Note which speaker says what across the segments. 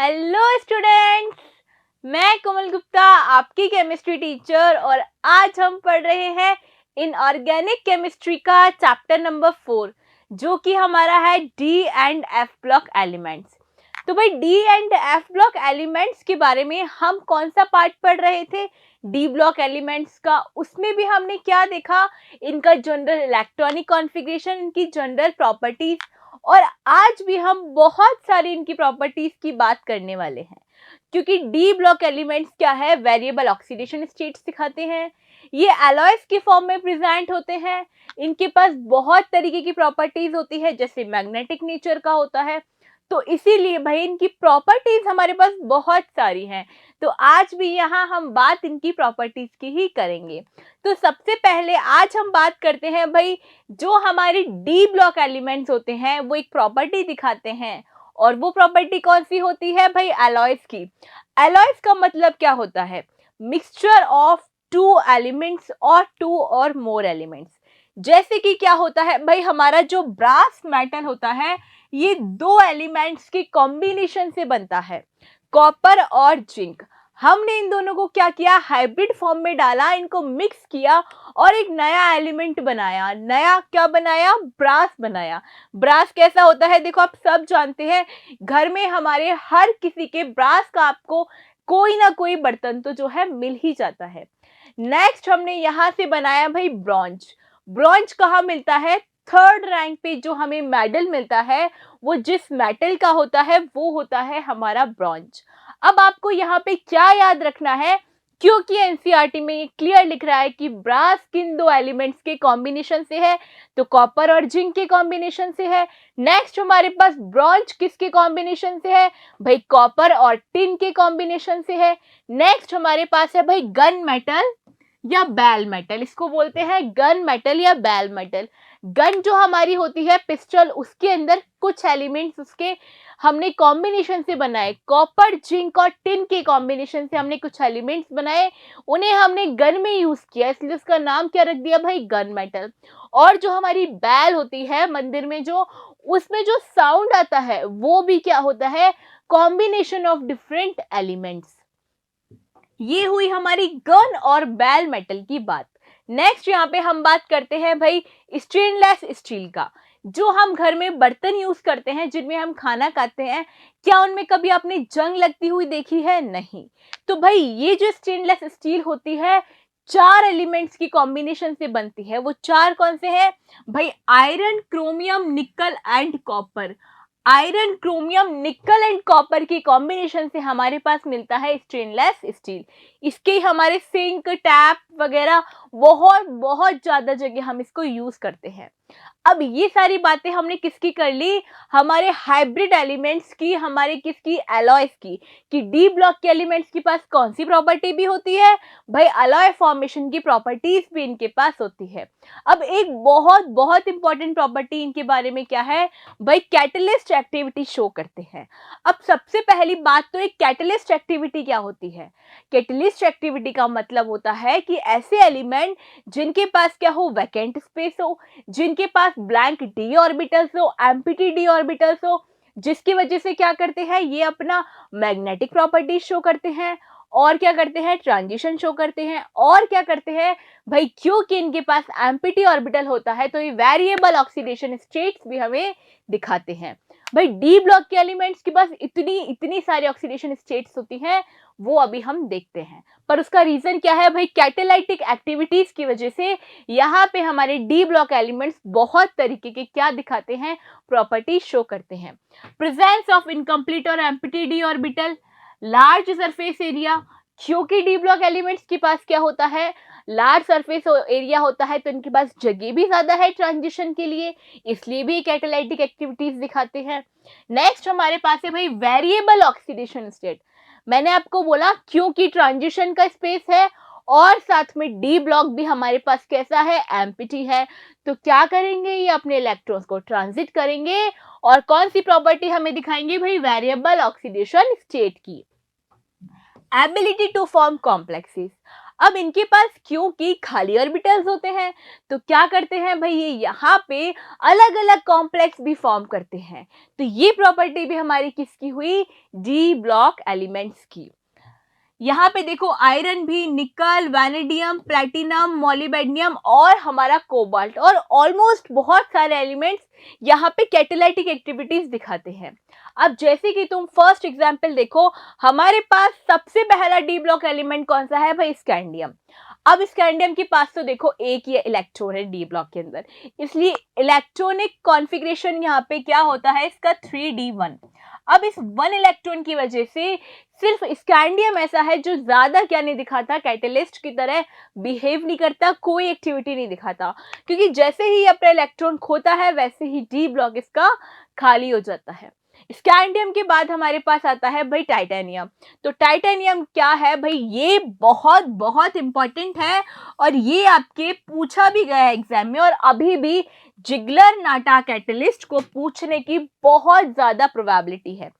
Speaker 1: Hello students, मैं कोमल गुप्ता आपकी chemistry teacher और आज हम पढ़ रहे हैं इनऑर्गेनिक केमिस्ट्री का चैप्टर नंबर 4 जो कि हमारा है D and F block elements. तो भाई D and F block elements के बारे में हम कौन सा पार्ट पढ़ रहे थे? डी ब्लॉक एलिमेंट्स का। उसमें भी हमने क्या देखा? इनका जनरल इलेक्ट्रॉनिक कॉन्फ़िगरेशन, इनकी जनरल प्रॉपर्टीज, और आज भी हम बहुत सारी इनकी प्रॉपर्टीज की बात करने वाले हैं क्योंकि डी ब्लॉक एलिमेंट्स क्या है? वेरिएबल ऑक्सीडेशन स्टेट्स दिखाते हैं, ये एलॉयज के फॉर्म में प्रेजेंट होते हैं, इनके पास बहुत तरीके की प्रॉपर्टीज होती है जैसे मैग्नेटिक नेचर का होता है। तो इसीलिए भाई इनकी प्रॉपर्टीज हमारे पास बहुत सारी हैं। तो आज भी यहाँ हम बात इनकी प्रॉपर्टीज की ही करेंगे। तो सबसे पहले आज हम बात करते हैं भाई, जो हमारे डी ब्लॉक एलिमेंट्स होते हैं वो एक प्रॉपर्टी दिखाते हैं, और वो प्रॉपर्टी कौन सी होती है भाई? एलॉयज की। एलॉयज का मतलब क्या होता है? मिक्सचर ऑफ टू एलिमेंट्स और टू और मोर एलिमेंट्स। जैसे कि क्या होता है भाई, हमारा जो ब्रास मेटल होता है ये दो एलिमेंट्स के कॉम्बिनेशन से बनता है, कॉपर और जिंक। हमने इन दोनों को क्या किया? हाइब्रिड फॉर्म में डाला, इनको मिक्स किया और एक नया एलिमेंट बनाया। नया क्या बनाया? ब्रास बनाया। ब्रास कैसा होता है? देखो, आप सब जानते हैं, घर में हमारे हर किसी के ब्रास का आपको कोई ना कोई बर्तन तो जो है मिल ही जाता है। नेक्स्ट हमने यहाँ से बनाया भाई ब्रॉन्ज। ब्रॉन्ज कहाँ मिलता है? थर्ड रैंक पे जो हमें मेडल मिलता है वो जिस मेटल का होता है वो होता है हमारा ब्रॉन्ज। अब आपको यहाँ पे क्या याद रखना है, क्योंकि एनसीईआरटी में ये क्लियर लिख रहा है कि ब्रास किन दो एलिमेंट्स के कॉम्बिनेशन से है, तो कॉपर और जिंक के कॉम्बिनेशन से है। नेक्स्ट हमारे पास ब्रॉन्ज किसके कॉम्बिनेशन से है भाई? कॉपर और टिन के कॉम्बिनेशन से है। नेक्स्ट हमारे पास है भाई गन मेटल या बैल मेटल, इसको बोलते हैं गन मेटल या बैल मेटल। गन जो हमारी होती है पिस्टल, उसके अंदर कुछ एलिमेंट्स उसके हमने कॉम्बिनेशन से बनाए, कॉपर जिंक और टिन के कॉम्बिनेशन से हमने कुछ एलिमेंट्स बनाए, उन्हें हमने गन में यूज किया, इसलिए उसका नाम क्या रख दिया भाई? Gun metal. और जो हमारी बैल होती है मंदिर में, जो उसमें जो साउंड आता है वो भी क्या होता है? Combination of different elements. ये हुई हमारी गन और बैल मेटल की बात। नेक्स्ट यहाँ पे हम बात करते हैं भाई स्टेनलेस स्टील का। जो हम घर में बर्तन यूज करते हैं, जिनमें हम खाना खाते हैं, क्या उनमें कभी आपने जंग लगती हुई देखी है? नहीं। तो भाई ये जो स्टेनलेस स्टील होती है चार एलिमेंट्स की कॉम्बिनेशन से बनती है। वो चार कौन से हैं भाई? आयरन, क्रोमियम, निकल एंड कॉपर। आयरन, क्रोमियम, निकल एंड कॉपर की कॉम्बिनेशन से हमारे पास मिलता है स्टेनलेस स्टील। इसके हमारे सिंक, टैप वगैरह बहुत बहुत ज्यादा जगह हम इसको यूज करते हैं। अब ये सारी बातें हमने किसकी कर ली? हमारे हाइब्रिड एलिमेंट्स की, हमारे किसकी? एलॉयज की। कि डी ब्लॉक के एलिमेंट्स के पास कौन सी प्रॉपर्टी भी होती है भाई? एलॉय फॉर्मेशन की प्रॉपर्टीज भी इनके पास होती है। अब एक बहुत बहुत इंपॉर्टेंट प्रॉपर्टी इनके बारे में क्या है भाई? कैटलिस्ट एक्टिविटी शो करते हैं। अब सबसे पहली बात तो एक कैटलिस्ट एक्टिविटी क्या होती है? कैटलिस्ट एक्टिविटी का मतलब होता है कि ऐसे एलिमेंट जिनके पास क्या हो? वैकेंट स्पेस हो, जिनके पास ब्लैंक डी ऑर्बिटल्स हो, एम्प्टी डी ऑर्बिटल्स हो, जिसकी वजह से क्या करते हैं? ये अपना मैग्नेटिक प्रॉपर्टीज शो करते हैं, और क्या करते हैं? ट्रांजिशन शो करते हैं, और क्या करते हैं भाई? क्योंकि इनके पास एम्प्टी ऑर्बिटल होता है तो ये वेरिएबल ऑक्सीडेशन स्टेट्स भी हमें दिखाते हैं। भाई डी ब्लॉक के एलिमेंट्स के पास इतनी इतनी सारी ऑक्सीडेशन स्टेट्स होती हैं, वो अभी हम देखते हैं। पर उसका रीजन क्या है भाई? कैटालाइटिक एक्टिविटीज की वजह से यहाँ पे हमारे डी ब्लॉक एलिमेंट्स बहुत तरीके के क्या दिखाते हैं? प्रॉपर्टी शो करते हैं। प्रेजेंस ऑफ इनकम्प्लीट और empty D orbital, large surface area, क्योंकि डी ब्लॉक एलिमेंट्स के पास क्या होता है? लार्ज सरफेस एरिया होता है तो इनके पास जगह भी ज्यादा है ट्रांजिशन के लिए, इसलिए भी कैटालाइटिक एक्टिविटीज दिखाते हैं। नेक्स्ट हमारे पास है भाई वेरिएबल ऑक्सीडेशन स्टेट। मैंने आपको बोला क्योंकि ट्रांजिशन का स्पेस है और साथ में डी ब्लॉक भी हमारे पास कैसा है? एम्प्टी है। तो क्या करेंगे? ये अपने इलेक्ट्रॉन्स को ट्रांजिट करेंगे और कौन सी प्रॉपर्टी हमें दिखाएंगे भाई? वेरिएबल ऑक्सीडेशन स्टेट की। Ability to form complexes. अब इनके पास क्योंकि खाली ऑर्बिटल्स होते हैं तो क्या करते हैं भाई, ये यहाँ पे अलग अलग कॉम्प्लेक्स भी फॉर्म करते हैं। तो ये प्रॉपर्टी भी हमारी किसकी हुई, डी ब्लॉक एलिमेंट्स की। यहाँ पे देखो आयरन भी, निकल, वैनेडियम, प्लैटिनम, मोलिब्डेनम और हमारा कोबाल्ट और ऑलमोस्ट बहुत सारे एलिमेंट्स यहाँ पे कैटालिटिक एक्टिविटीज दिखाते हैं। अब जैसे कि तुम फर्स्ट एग्जांपल देखो, हमारे पास सबसे पहला डी ब्लॉक एलिमेंट कौन सा है भाई, स्कैंडियम। अब स्कैंडियम के पास तो देखो एक ही इलेक्ट्रॉन है डी ब्लॉक के अंदर, इसलिए इलेक्ट्रॉनिक कॉन्फ़िगरेशन यहाँ पे क्या होता है इसका 3d1। अब इस 1 इलेक्ट्रॉन की वजह से सिर्फ स्कैंडियम ऐसा है जो ज्यादा क्या नहीं दिखाता, कैटलिस्ट की तरह बिहेव नहीं करता, कोई एक्टिविटी नहीं दिखाता, क्योंकि जैसे ही अपना इलेक्ट्रॉन खोता है वैसे ही डी ब्लॉक इसका खाली हो जाता है। स्कैंडियम के बाद हमारे पास आता है भाई टाइटेनियम। तो टाइटेनियम क्या है भाई, ये बहुत बहुत इंपॉर्टेंट है और ये आपके पूछा भी गया है एग्जाम में, और अभी भी जिगलर नाटा कैटलिस्ट को पूछने की बहुत ज्यादा प्रोबेबिलिटी है।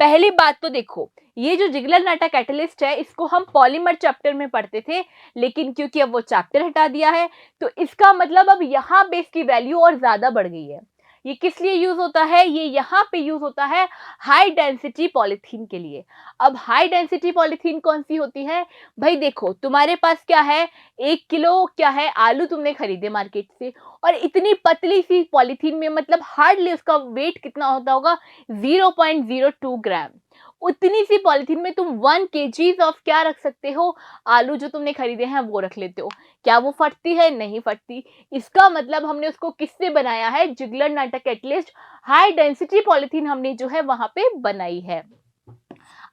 Speaker 1: पहली बात तो देखो, ये जो जिगलर नाटा कैटलिस्ट है इसको हम पॉलीमर चैप्टर में पढ़ते थे, लेकिन क्योंकि अब वो चैप्टर हटा दिया है तो इसका मतलब अब यहाँ पे इसकी वैल्यू और ज्यादा बढ़ गई है। ये किस लिए यूज होता है, ये यहाँ पे यूज होता है हाई डेंसिटी पॉलीथीन के लिए। अब हाई डेंसिटी पॉलीथीन कौन सी होती है भाई, देखो तुम्हारे पास क्या है, 1 किलो क्या है आलू तुमने खरीदे मार्केट से, और इतनी पतली सी पॉलीथीन में, मतलब हार्डली उसका वेट कितना होता होगा, 0.02 ग्राम। उतनी सी पॉलीथीन में तुम 1 kg ऑफ क्या रख सकते हो, आलू जो तुमने खरीदे हैं वो रख लेते हो। क्या वो फटती है, नहीं फटती। इसका मतलब हमने उसको किससे बनाया है, जिगलर नाटा कैटलिस्ट हाई डेंसिटी पॉलीथीन हमने जो है वहां पे बनाई है।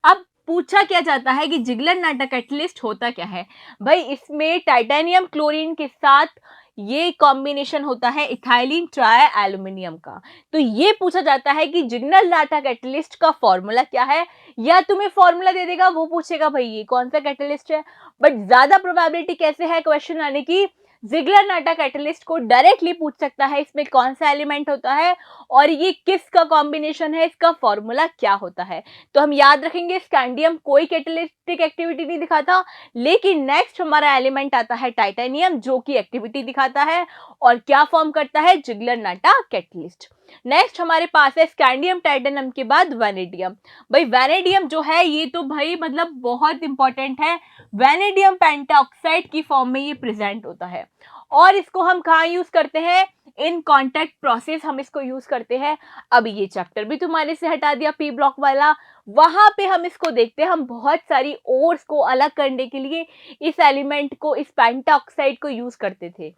Speaker 1: अब पूछा क्या जाता है कि जिगलर नाटा कैटलिस्ट होता क्या है भाई, इसमें टाइटेनियम क्लोरीन के साथ ये कॉम्बिनेशन होता है इथाइलिन ट्राई एल्यूमिनियम का। तो ये पूछा जाता है कि जिगलर नाटा कैटलिस्ट का फॉर्मूला क्या है, या तुम्हें फॉर्मूला दे देगा वो पूछेगा भाई ये कौन सा कैटलिस्ट है। बट ज्यादा प्रोबेबिलिटी कैसे है क्वेश्चन आने की, जिगलर नाटा कैटलिस्ट को डायरेक्टली पूछ सकता है इसमें कौन सा एलिमेंट होता है और ये किसका कॉम्बिनेशन है, इसका फॉर्मूला क्या होता है। तो हम याद रखेंगे स्कैंडियम कोई कैटलिस्टिक एक्टिविटी नहीं दिखाता, लेकिन नेक्स्ट हमारा एलिमेंट आता है टाइटेनियम जो कि एक्टिविटी दिखाता है और क्या फॉर्म करता है, जिगलर नाटा कैटलिस्ट। नेक्स्ट हमारे पास है स्कैंडियम टाइटेनियम के बाद वैनेडियम। भाई वैनेडियम जो है ये तो भाई मतलब बहुत इंपॉर्टेंट है, वैनेडियम पेंटाऑक्साइड की फॉर्म में ये प्रेजेंट होता है और इसको हम कहाँ यूज करते हैं, इन कॉन्टैक्ट प्रोसेस हम इसको यूज करते हैं। अब ये चैप्टर भी तुम्हारे से हटा दिया पी ब्लॉक वाला, वहां पे हम इसको देखते हैं, हम बहुत सारी ओर्स को अलग करने के लिए इस एलिमेंट को, इस पेंटाऑक्साइड को यूज करते थे,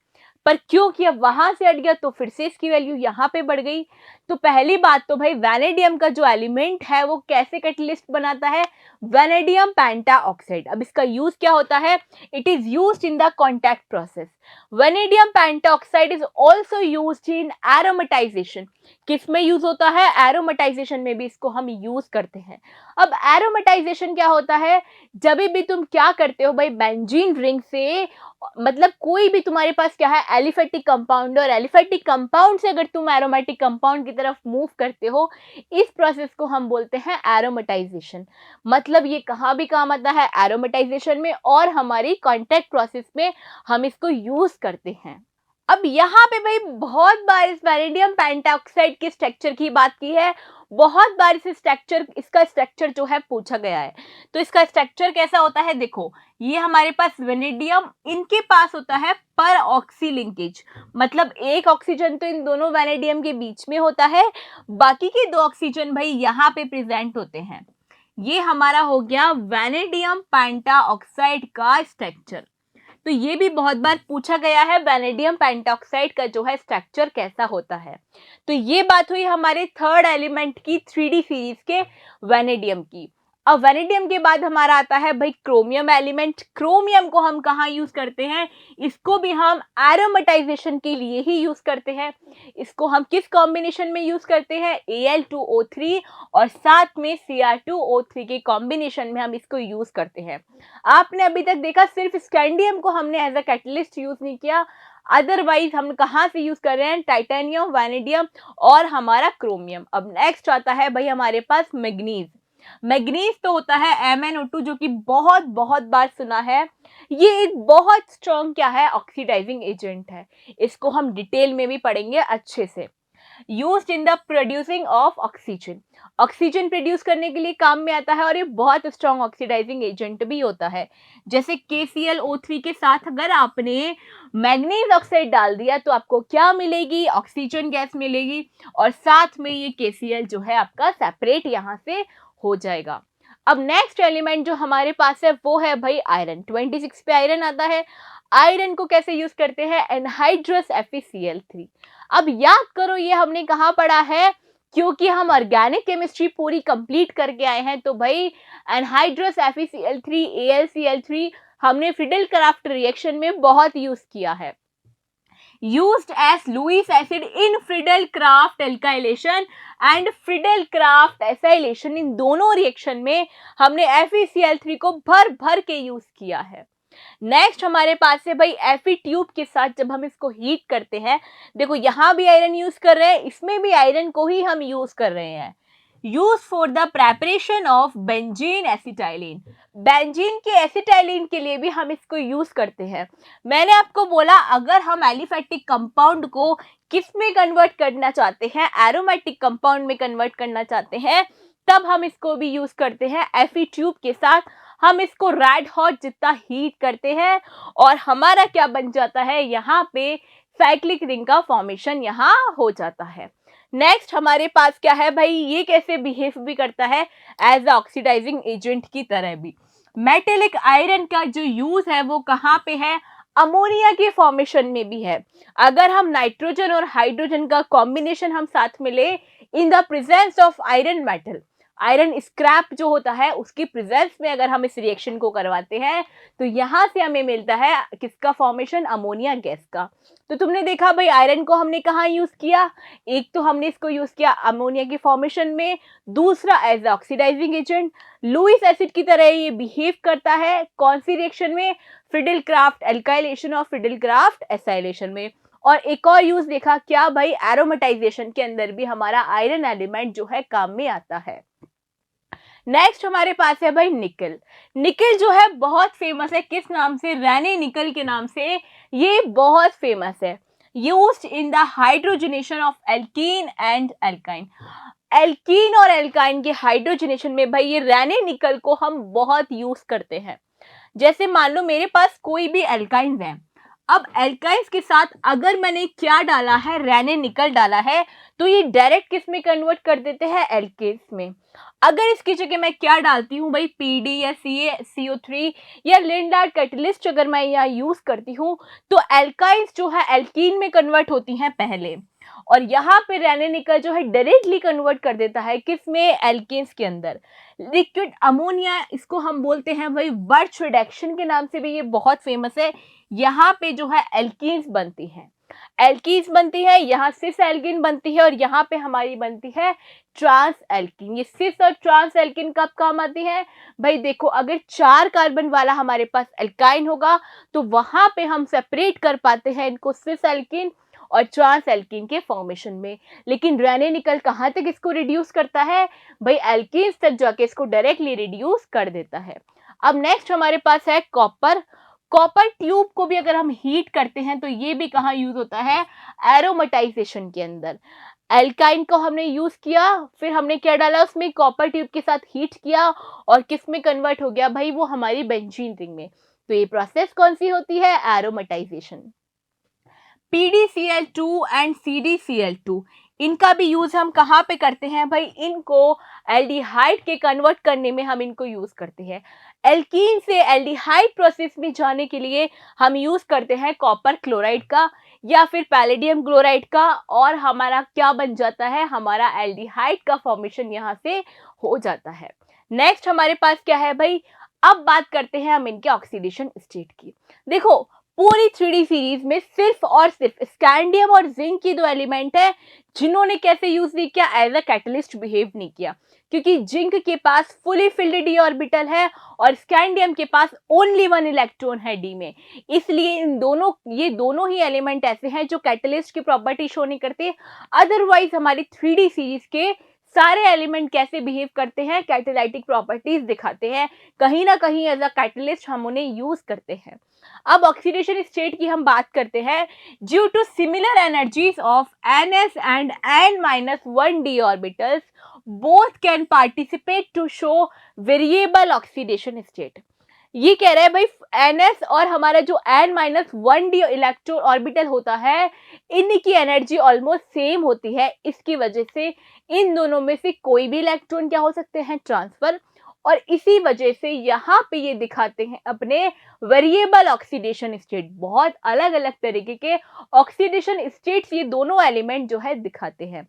Speaker 1: पर क्योंकि अब वहां से हट गया तो फिर से इसकी वैल्यू यहाँ पे बढ़ गई। तो पहली बात तो भाई वैनेडियम का जो एलिमेंट है वो कैसे कैटलिस्ट बनाता है, वैनेडियम पेंटाऑक्साइड। अब इसका यूज क्या होता है, it is used in the contact process. Vanadium pentoxide is also used in aromatisation. किस में यूज होता है, एरोमेटाइजेशन में भी इसको हम यूज करते हैं। अब एरोमेटाइजेशन क्या होता है, जब भी तुम क्या करते हो भाई, बेंजीन रिंग से, मतलब कोई भी तुम्हारे पास क्या है एलिफेटिक कंपाउंड, और एलिफेटिक कंपाउंड से अगर तुम एरोमेटिक कंपाउंड की तरफ मूव करते हो, इस प्रोसेस को हम बोलते हैं एरोमेटाइजेशन। मतलब ये कहाँ भी काम आता है, एरोमेटाइजेशन में और हमारी कॉन्टैक्ट प्रोसेस में हम इसको यूज करते हैं। अब यहाँ पे भाई बहुत बार इस वैनेडियम पेंटाऑक्साइड के स्ट्रक्चर की बात की है, बहुत बार इसका स्ट्रक्चर जो है पूछा गया है। तो इसका स्ट्रक्चर कैसा होता है, देखो ये हमारे पास वैनेडियम, इनके पास होता है पर ऑक्सी लिंकेज, मतलब एक ऑक्सीजन तो इन दोनों वैनेडियम के बीच में होता है, बाकी के 2 ऑक्सीजन भाई यहाँ पे प्रेजेंट होते हैं। ये हमारा हो गया वैनेडियम पेंटाऑक्साइड का स्ट्रक्चर। तो ये भी बहुत बार पूछा गया है वैनेडियम पेंटाऑक्साइड का जो है स्ट्रक्चर कैसा होता है। तो ये बात हुई हमारे थर्ड एलिमेंट की 3D सीरीज के वैनेडियम की। अब वैनेडियम के बाद हमारा आता है भाई क्रोमियम एलिमेंट। क्रोमियम को हम कहाँ यूज करते हैं, इसको भी हम एरोमेटाइजेशन के लिए ही यूज करते हैं। इसको हम किस कॉम्बिनेशन में यूज करते हैं, Al2O3 और साथ में Cr2O3 के कॉम्बिनेशन में हम इसको यूज करते हैं। आपने अभी तक देखा सिर्फ स्कैंडियम को हमने एज अ कैटलिस्ट यूज नहीं किया, अदरवाइज हम कहाँ से यूज कर रहे हैं, टाइटेनियम, वैनेडियम और हमारा क्रोमियम। अब नेक्स्ट आता है भाई हमारे पास मैग्नीज। मैग्नीज तो होता है MnO2 जो कि बहुत बहुत बार सुना है। ये एक बहुत स्ट्रॉन्ग क्या है, ऑक्सीडाइजिंग एजेंट है। इसको हम डिटेल में भी पढ़ेंगे अच्छे से। Used in the producing of oxygen, oxygen produce करने के लिए काम में आता है और ये बहुत स्ट्रॉन्ग ऑक्सीडाइजिंग एजेंट भी होता है। जैसे KClO3 के साथ अगर आपने मैग्नीज ऑक्साइड डाल दिया तो आपको क्या मिलेगी, ऑक्सीजन गैस मिलेगी और साथ में ये KCl जो है आपका सेपरेट यहाँ से हो जाएगा। अब नेक्स्ट एलिमेंट जो हमारे पास है वो है भाई आयरन। 26 पे आयरन आता है। आयरन को कैसे यूज करते हैं, एनहाइड्रस FeCl3। अब याद करो ये हमने कहाँ पढ़ा है, क्योंकि हम ऑर्गेनिक केमिस्ट्री पूरी कंप्लीट करके आए हैं तो भाई एनहाइड्रस FeCl3 AlCl3 हमने फ्रीडेल-क्राफ्ट रिएक्शन में बहुत यूज किया है। used as Lewis acid in Friedel-Crafts alkylation and Friedel-Crafts acylation, इन दोनों रिएक्शन में हमने FeCl3 को भर भर के यूज किया है। नेक्स्ट हमारे पास है भाई Fe ट्यूब के साथ जब हम इसको हीट करते हैं, देखो यहाँ भी आयरन यूज कर रहे हैं, इसमें भी आयरन को ही हम यूज कर रहे हैं। Use for the preparation of benzene acetylene, benzene के एसिटाइलिन के लिए भी हम इसको यूज करते हैं। मैंने आपको बोला अगर हम एलिफेटिक कंपाउंड को किस में कन्वर्ट करना चाहते हैं, एरोमेटिक कंपाउंड में कन्वर्ट करना चाहते हैं, तब हम इसको भी यूज करते हैं। Fe ट्यूब के साथ हम इसको रेड हॉट जितना हीट करते हैं और हमारा क्या बन जाता है, यहाँ पे साइक्लिक रिंग का फॉर्मेशन यहाँ हो जाता है। नेक्स्ट हमारे पास क्या है भाई, ये कैसे बिहेव भी करता है एज ऑक्सीडाइजिंग एजेंट की तरह भी। मेटेलिक आयरन का जो यूज है वो कहाँ पे है, अमोनिया के फॉर्मेशन में भी है। अगर हम नाइट्रोजन और हाइड्रोजन का कॉम्बिनेशन हम साथ में ले in the presence of iron metal, iron scrap जो होता है उसकी प्रेजेंस में अगर हम इस रिएक्शन को करवाते हैं तो यहाँ से हमें मिलता है किसका फॉर्मेशन, अमोनिया गैस का। तो तुमने देखा भाई आयरन को हमने कहाँ यूज किया, एक तो हमने इसको यूज किया अमोनिया के फॉर्मेशन में, दूसरा as oxidising agent. Lewis acid की तरह ये बिहेव करता है कौन सी रिएक्शन में, फ्रीडेल-क्राफ्ट एल्काइलेशन और फ्रीडेल-क्राफ्ट एसाइलेशन में। और एक और यूज देखा क्या भाई, एरोमेटाइजेशन के अंदर भी हमारा आयरन एलिमेंट जो है काम में आता है। नेक्स्ट हमारे पास है भाई निकल। निकल जो है बहुत फेमस है, किस नाम से, रेने निकल के नाम से ये बहुत फेमस है। Used in the hydrogenation of alkene and alkyne, alkene और एल्काइन के हाइड्रोजनेशन में भाई ये रेने निकल को हम बहुत यूज करते हैं। जैसे मान लो मेरे पास कोई भी एल्काइन है, अब एल्काइंस के साथ अगर मैंने क्या डाला है, रेने निकल डाला है, तो ये डायरेक्ट किस में कन्वर्ट कर देते हैं, एल्केन्स में। अगर इसकी जगह मैं क्या डालती हूँ भाई, PD या CaCO3 या लिंडार्ड कैटलिस्ट अगर मैं यहाँ यूज करती हूँ तो एल्काइंस जो है एल्कीन में कन्वर्ट होती हैं पहले, और यहाँ पे रेने निकल जो है डायरेक्टली कन्वर्ट कर देता है किस में, एल्केन्स के अंदर। लिक्विड अमोनिया इसको हम बोलते हैं भाई बर्च रिडक्शन के नाम से भी ये बहुत फेमस है। यहाँ पे जो है एल्कीन्स बनती हैं, एल्कीन्स बनती है, यहाँ सिस एल्कीन बनती है और यहाँ पे हमारी बनती है ट्रांस एल्कीन। ये सिस और ट्रांस एल्कीन कब काम आती है भाई, देखो अगर 4 कार्बन वाला हमारे पास एल्काइन होगा तो वहां पे हम सेपरेट कर पाते हैं इनको सिस एल्कीन और ट्रांस एल्कीन के फॉर्मेशन में। लेकिन रेने निकल कहाँ तक इसको रिड्यूस करता है भाई, एल्कीन्स तक जाके इसको डायरेक्टली रिड्यूस कर देता है। अब नेक्स्ट हमारे पास है कॉपर। कॉपर ट्यूब को भी अगर हम हीट करते हैं तो ये भी कहाँ यूज होता है, एरोमेटाइजेशन के अंदर। एल्काइन को हमने यूज किया, फिर हमने क्या डाला उसमें, कॉपर ट्यूब के साथ हीट किया और किस में कन्वर्ट हो गया भाई, वो हमारी बेंजीन रिंग में। तो ये प्रोसेस कौन सी होती है, एरोमेटाइजेशन। PdCl2 एंड CdCl2 इनका भी यूज हम कहाँ पे करते हैं भाई, इनको एल्डिहाइड के कन्वर्ट करने में हम इनको यूज करते हैं। एल्कीन से एल्डिहाइड प्रोसेस में जाने के लिए हम यूज करते हैं कॉपर क्लोराइड का या फिर पैलेडियम क्लोराइड का, और हमारा क्या बन जाता है, हमारा एल्डिहाइड का फॉर्मेशन यहाँ से हो जाता है। नेक्स्ट हमारे पास क्या है भाई, अब बात करते हैं हम इनके ऑक्सीडेशन स्टेट की। देखो पूरी 3D सीरीज में सिर्फ और सिर्फ स्कैंडियम और जिंक की 2 एलिमेंट है जिन्होंने कैसे यूज नहीं किया, एज अ कैटलिस्ट बिहेव नहीं किया, क्योंकि जिंक के पास फुली फिल्ड d ऑर्बिटल है और स्कैंडियम के पास ओनली 1 इलेक्ट्रॉन है d में। इसलिए ये दोनों ही एलिमेंट ऐसे हैं जो कैटलिस्ट की प्रॉपर्टी शो नहीं करते। अदरवाइज हमारी 3D सीरीज के सारे एलिमेंट कैसे बिहेव करते हैं, कैटालाइटिक प्रॉपर्टीज दिखाते हैं, कहीं ना कहीं एज अ कैटलिस्ट हम उन्हें यूज करते हैं। अब ऑक्सीडेशन स्टेट की हम बात करते हैं। Due to similar energies of Ns and N-1d orbitals, both can participate to show variable oxidation state. ये कह रहा है भाई Ns और हमारा जो N-1d इलेक्ट्रॉन ऑर्बिटल होता है, इनकी एनर्जी ऑलमोस्ट सेम होती है। इसकी वजह से इन दोनों में से कोई भी इलेक्ट्रॉन क्या हो सकते हैं, ट्रांसफर, और इसी वजह से यहाँ पे ये दिखाते हैं अपने वेरिएबल ऑक्सीडेशन स्टेट। बहुत अलग अलग तरीके के ऑक्सीडेशन स्टेट्स ये दोनों एलिमेंट जो है दिखाते हैं।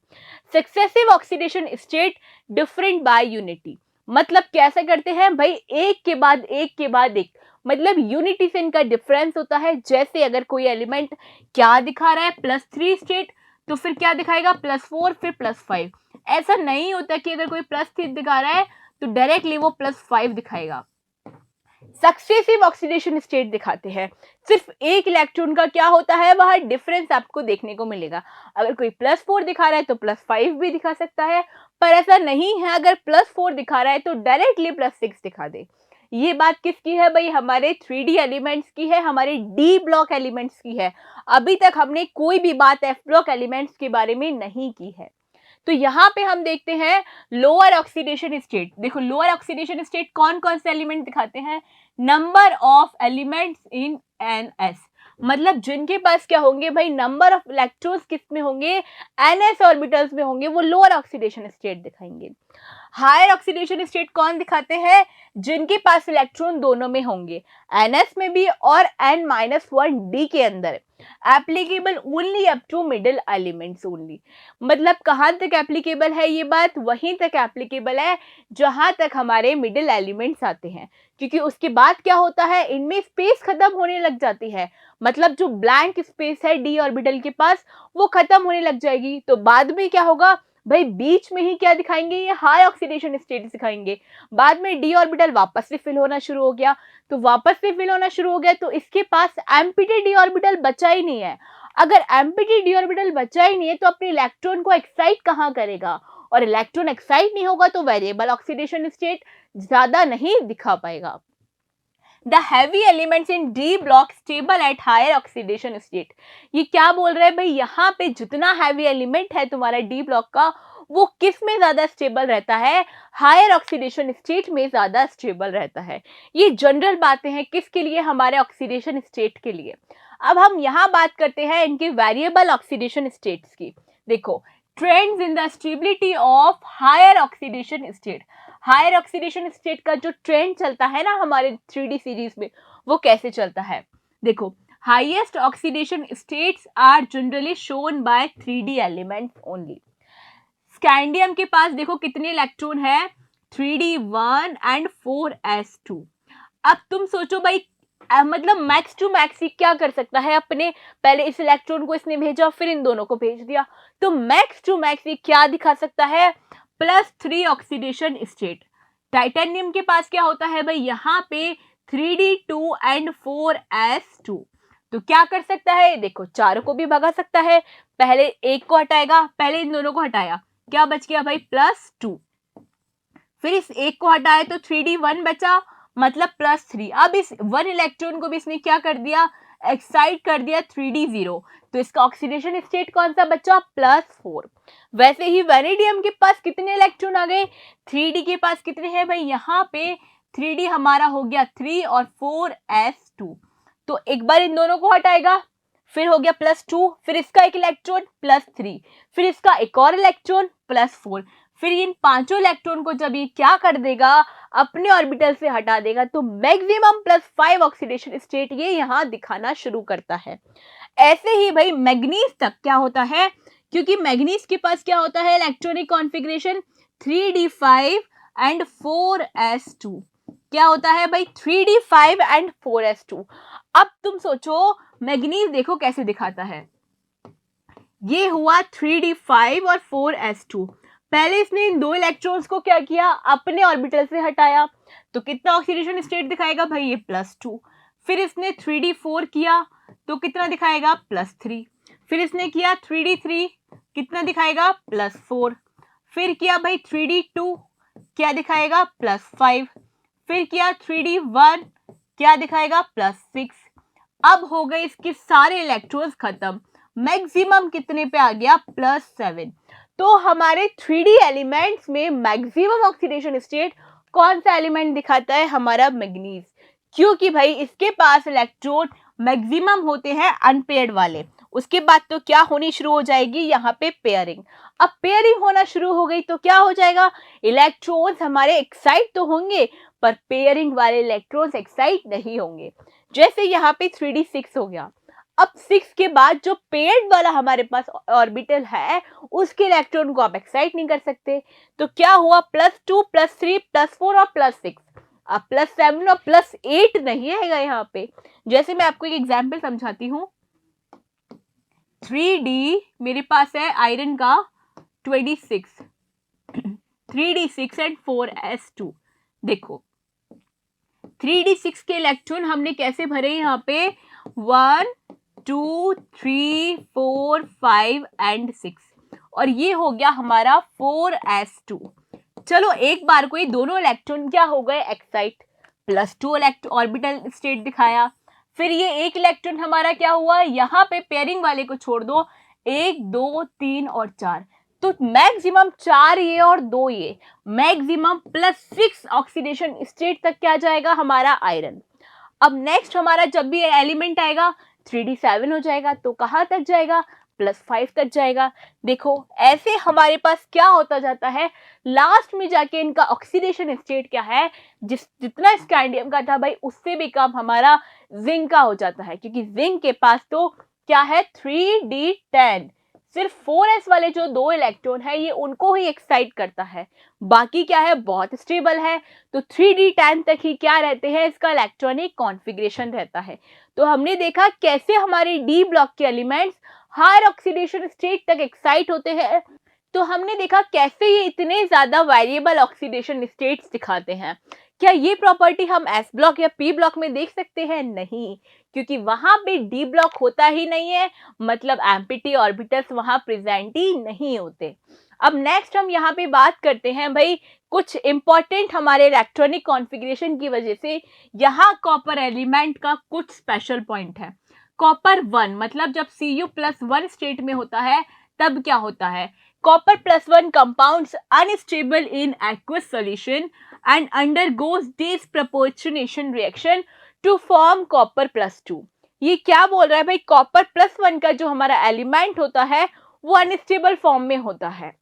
Speaker 1: Successive oxidation state different by unity, मतलब कैसे करते हैं भाई, एक के बाद एक के बाद एक, मतलब यूनिटी से इनका डिफरेंस होता है। जैसे अगर कोई एलिमेंट क्या दिखा रहा है +3 स्टेट, तो फिर क्या दिखाएगा +4, फिर +5। ऐसा नहीं होता कि अगर कोई +3 दिखा रहा है तो डायरेक्टली वो +5 दिखाएगा। सक्सेसिव ऑक्सीडेशन स्टेट दिखाते हैं, सिर्फ एक इलेक्ट्रॉन का क्या होता है, वह डिफरेंस आपको देखने को मिलेगा। अगर कोई +4 दिखा रहा है तो +5 भी दिखा सकता है, पर ऐसा नहीं है। अगर +4 दिखा रहा है तो डायरेक्टली +6 दिखा दे। ये बात किसकी है भाई, हमारे 3D एलिमेंट्स की है, हमारे D ब्लॉक एलिमेंट्स की है। अभी तक हमने कोई भी बात F ब्लॉक एलिमेंट्स के बारे में नहीं की है। तो यहाँ पे हम देखते हैं लोअर ऑक्सीडेशन स्टेट। देखो लोअर ऑक्सीडेशन स्टेट कौन कौन से एलिमेंट दिखाते हैं, number of elements in Ns, मतलब जिनके पास क्या होंगे भाई, नंबर ऑफ इलेक्ट्रॉन्स किस में होंगे, Ns ऑर्बिटल्स में होंगे, वो लोअर ऑक्सीडेशन स्टेट दिखाएंगे। हायर ऑक्सीडेशन स्टेट कौन दिखाते हैं, जिनके पास इलेक्ट्रॉन दोनों में होंगे, Ns में भी और N-1d के अंदर। Applicable only up to middle elements only, मतलब कहाँ तक एप्लीकेबल है ये बात, वहीं तक एप्लीकेबल है जहां तक हमारे मिडिल एलिमेंट्स आते हैं, क्योंकि उसके बाद क्या होता है, इनमें स्पेस खत्म होने लग जाती है। मतलब जो ब्लैंक स्पेस है D ऑर्बिटल के पास, वो खत्म होने लग जाएगी। तो बाद में क्या होगा भाई, बीच में ही क्या दिखाएंगे, ये हाई ऑक्सीडेशन स्टेट दिखाएंगे। बाद में D ऑर्बिटल वापस से फिल होना शुरू हो गया, तो वापस से फिल होना शुरू हो गया तो इसके पास एम्प्टी D ऑर्बिटल बचा ही नहीं है। अगर एम्प्टी D ऑर्बिटल बचा ही नहीं है तो अपने इलेक्ट्रॉन को एक्साइट कहाँ करेगा, और इलेक्ट्रॉन एक्साइट नहीं होगा तो वेरिएबल ऑक्सीडेशन स्टेट ज्यादा नहीं दिखा पाएगा। The heavy elements in D block stable at higher oxidation state। ये क्या बोल रहे हैं भाई, यहाँ पे जितना हैवी एलिमेंट है तुम्हारा D ब्लॉक का, वो किस में ज्यादा स्टेबल रहता है, हायर ऑक्सीडेशन स्टेट में ज्यादा स्टेबल रहता है। ये जनरल बातें हैं किसके लिए, हमारे ऑक्सीडेशन स्टेट के लिए। अब हम यहाँ बात करते हैं इनके वेरिएबल ऑक्सीडेशन स्टेट्स की। देखो trends in the stability of higher oxidation state. Higher oxidation state का जो ट्रेंड चलता है ना हमारे 3D सीरीज में, वो कैसे चलता है, देखो highest oxidation states are generally shown by 3D elements only. Scandium के पास देखो कितने इलेक्ट्रॉन है, 3d1 एंड 4s2। अब तुम सोचो भाई, मतलब मैक्स टू मैक्स क्या कर सकता है, अपने पहले इस इलेक्ट्रॉन को इसने भेजा फिर इन दोनों को भेज दिया, तो मैक्स टू मैक्स क्या दिखा सकता है, +3 ऑक्सीडेशन स्टेट। टाइटेनियम के पास क्या होता है भाई, यहाँ पे 3d2 एंड 4s2। तो क्या कर सकता है, देखो चारों को भी भगा सकता है, पहले एक को हटाएगा, पहले इन दोनों को हटाया, क्या बच गया भाई +2, फिर इस एक को हटाया तो 3d1 बचा, मतलब +3। अब इस 1 इलेक्ट्रॉन को भी इसने क्या कर दिया, एक्साइट कर दिया 3d0, तो इसका ऑक्सीडेशन स्टेट कौन सा बचा, +4। वैसे ही वेनेडियम के पास कितने इलेक्ट्रॉन आ गए, 3d के पास कितने हैं भाई, यहाँ पे 3d हमारा हो गया 3 और 4s2, तो एक बार इन दोनों को हटाएगा, फिर हो गया +2, फिर इसका एक इलेक्ट्रॉन +3, फिर इसका एक और इलेक्ट्रॉन +4, फिर इन पांचों इलेक्ट्रॉन को जब ये क्या कर देगा, अपने ऑर्बिटल से हटा देगा, तो मैक्सिमम +5 ऑक्सीडेशन स्टेट ये यहाँ दिखाना शुरू करता है। ऐसे ही भाई मैग्नीज तक क्या होता है, क्योंकि मैग्नीज के पास क्या होता है, electronic configuration 3d5 and 4s2। क्या होता है भाई, 3d5 एंड 4s2। अब तुम सोचो मैग्नीज देखो कैसे दिखाता है, ये हुआ 3d5 और 4s2। पहले इसने इन दो इलेक्ट्रॉन्स को क्या किया, अपने ऑर्बिटल से हटाया, तो कितना ऑक्सीडेशन स्टेट दिखाएगा भाई, ये +2। फिर इसने 3d4 किया तो कितना दिखाएगा, +3। फिर इसने किया 3d3, कितना दिखाएगा, +4। फिर किया भाई 3D2 क्या दिखाएगा +5, फिर किया 3D1 क्या दिखाएगा +6। अब हो गए इसके सारे इलेक्ट्रॉन्स खत्म, मैक्सिमम कितने पे आ गया +7। तो हमारे 3D एलिमेंट्स में मैक्सिमम ऑक्सीडेशन स्टेट कौन सा एलिमेंट दिखाता है, हमारा मैग्नीज, क्योंकि भाई इसके पास इलेक्ट्रॉन मैक्सिमम होते हैं अनपेयर्ड वाले। उसके बाद तो क्या होनी शुरू हो जाएगी यहाँ पे पेयरिंग। अब पेयरिंग होना शुरू हो गई तो क्या हो जाएगा, इलेक्ट्रॉन्स हमारे एक्साइट तो होंगे पर पेयरिंग वाले इलेक्ट्रॉन्स एक्साइट नहीं होंगे। जैसे यहाँ पे 3D6 हो गया, अब 6 के बाद जो पेयर्ड वाला हमारे पास ऑर्बिटल है उसके इलेक्ट्रॉन को आप एक्साइट नहीं कर सकते, तो क्या हुआ +2 +3 +4 और +6। अब +7 और +8 नहीं आएगा यहाँ पे। जैसे मैं आपको एक एग्जाम्पल समझाती हूँ, 3D मेरे पास है आयरन का 26, 3D6 एंड 4s2। देखो 3D6 के इलेक्ट्रॉन हमने कैसे भरे यहाँ पे 1 2 3 4 5 एंड 6, और ये हो गया हमारा 4s2। चलो एक बार को ये दोनों इलेक्ट्रॉन क्या हो गए एक्साइट, +2 ऑर्बिटल स्टेट दिखाया। फिर ये एक इलेक्ट्रॉन हमारा क्या हुआ, यहाँ पे पेयरिंग वाले को छोड़ दो 1 2 3 और 4, तो मैक्सिमम 4 ये और 2 ये, मैक्सिमम +6 ऑक्सीडेशन स्टेट तक क्या जाएगा हमारा आयरन। अब नेक्स्ट हमारा जब भी एलिमेंट आएगा 3D7 हो जाएगा, तो कहाँ तक जाएगा +5 तक जाएगा। देखो ऐसे हमारे पास क्या होता जाता है, लास्ट में जाके इनका ऑक्सीडेशन स्टेट क्या है, जितना स्कैंडियम का था भाई उससे भी कम हमारा जिंक का हो जाता है, क्योंकि जिंक के पास तो क्या है 3D10, सिर्फ 4s वाले जो 2 इलेक्ट्रॉन है ये उनको ही एक्साइट करता है, बाकी क्या है बहुत स्टेबल है। तो 3D10 तक ही क्या रहते हैं, इसका इलेक्ट्रॉनिक कॉन्फ़िगरेशन रहता है। तो हमने देखा कैसे हमारे डी ब्लॉक के एलिमेंट्स हायर ऑक्सीडेशन स्टेट तक एक्साइट होते हैं। तो हमने देखा कैसे ये इतने ज्यादा वेरिएबल ऑक्सीडेशन स्टेट्स दिखाते हैं। क्या ये प्रॉपर्टी हम एस ब्लॉक या पी ब्लॉक में देख सकते हैं, नहीं, क्योंकि वहां पे डी ब्लॉक होता ही नहीं है, मतलब एम्प्टी ऑर्बिटल्स वहां प्रेजेंट ही नहीं होते। अब नेक्स्ट हम यहाँ पे बात करते हैं भाई कुछ इंपॉर्टेंट हमारे इलेक्ट्रॉनिक कॉन्फ़िगरेशन की वजह से यहाँ कॉपर एलिमेंट का कुछ स्पेशल पॉइंट है। कॉपर 1 मतलब जब Cu+1 स्टेट में होता है तब क्या होता है, copper +1 compounds unstable in aqueous solution and undergoes disproportionation reaction to form copper +2। ये क्या बोल रहा है भाई, कॉपर +1 का जो हमारा एलिमेंट होता है वो अनस्टेबल फॉर्म में होता है,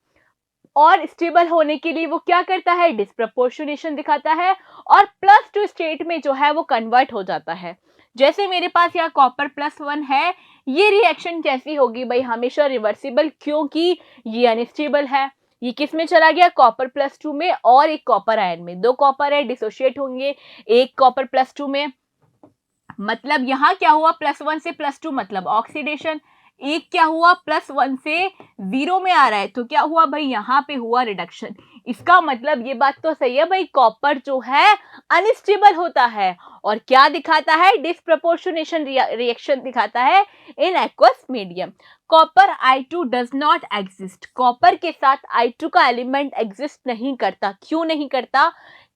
Speaker 1: और स्टेबल होने के लिए वो क्या करता है, डिस्प्रपोर्शनेशन दिखाता है, और +2 स्टेट में जो है वो कन्वर्ट हो जाता है। जैसे मेरे पास यहाँ कॉपर +1 है, ये रिएक्शन कैसी होगी भाई, हमेशा रिवर्सिबल, क्योंकि ये अनस्टेबल है। ये किस में चला गया, कॉपर +2 में, और एक कॉपर आयन में, 2 कॉपर है डिसोशिएट होंगे एक कॉपर +2 में, मतलब यहाँ क्या हुआ +1 से +2 मतलब ऑक्सीडेशन, एक क्या हुआ +1 से 0 में आ रहा है तो क्या हुआ भाई यहाँ पे हुआ रिडक्शन। इसका मतलब ये बात तो सही है भाई, कॉपर जो है अनस्टेबल होता है और क्या दिखाता है, डिस्प्रपोर्शनेशन रिएक्शन दिखाता है in aqueous medium. Copper I2 does not exist, copper के साथ I2 का एलिमेंट एग्जिस्ट नहीं करता। क्यों नहीं करता,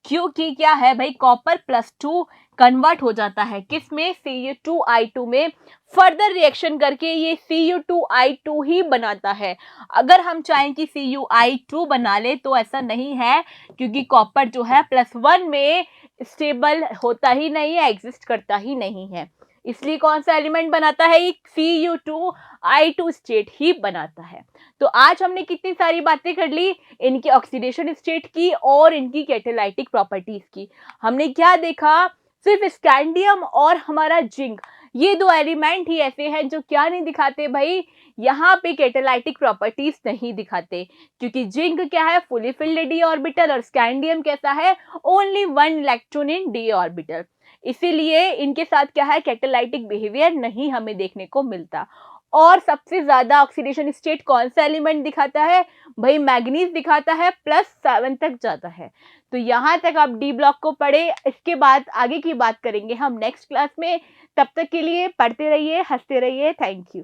Speaker 1: क्योंकि क्या है भाई, कॉपर +2 कन्वर्ट हो जाता है किस में, Cu2I2 में, फर्दर रिएक्शन करके ये Cu2I2 ही बनाता है। अगर हम चाहें कि Cu2 बना ले तो ऐसा नहीं है, क्योंकि कॉपर जो है +1 में स्टेबल होता ही नहीं है, एग्जिस्ट करता ही नहीं है, इसलिए कौन सा एलिमेंट बनाता है, Cu2I2 स्टेट ही बनाता है। तो आज हमने कितनी सारी बातें कर ली, इनकी ऑक्सीडेशन स्टेट की और इनकी कैटालाइटिक प्रॉपर्टीज की। हमने क्या देखा, सिर्फ स्कैंडियम और हमारा जिंक, ये 2 एलिमेंट ही ऐसे हैं जो क्या नहीं दिखाते भाई, यहाँ पे कैटालाइटिक प्रॉपर्टीज नहीं दिखाते, क्योंकि जिंक क्या है, फुली फिल्ड डी ऑर्बिटल, और स्कैंडियम कैसा है, only 1 electron in D orbital, इसीलिए इनके साथ क्या है, कैटालाइटिक बिहेवियर नहीं हमें देखने को मिलता। और सबसे ज्यादा ऑक्सीडेशन स्टेट कौन सा एलिमेंट दिखाता है भाई, मैग्नीज दिखाता है, +7 तक जाता है। तो यहाँ तक आप डी ब्लॉक को पढ़े, इसके बाद आगे की बात करेंगे हम नेक्स्ट क्लास में। तब तक के लिए पढ़ते रहिए, हंसते रहिए, थैंक यू।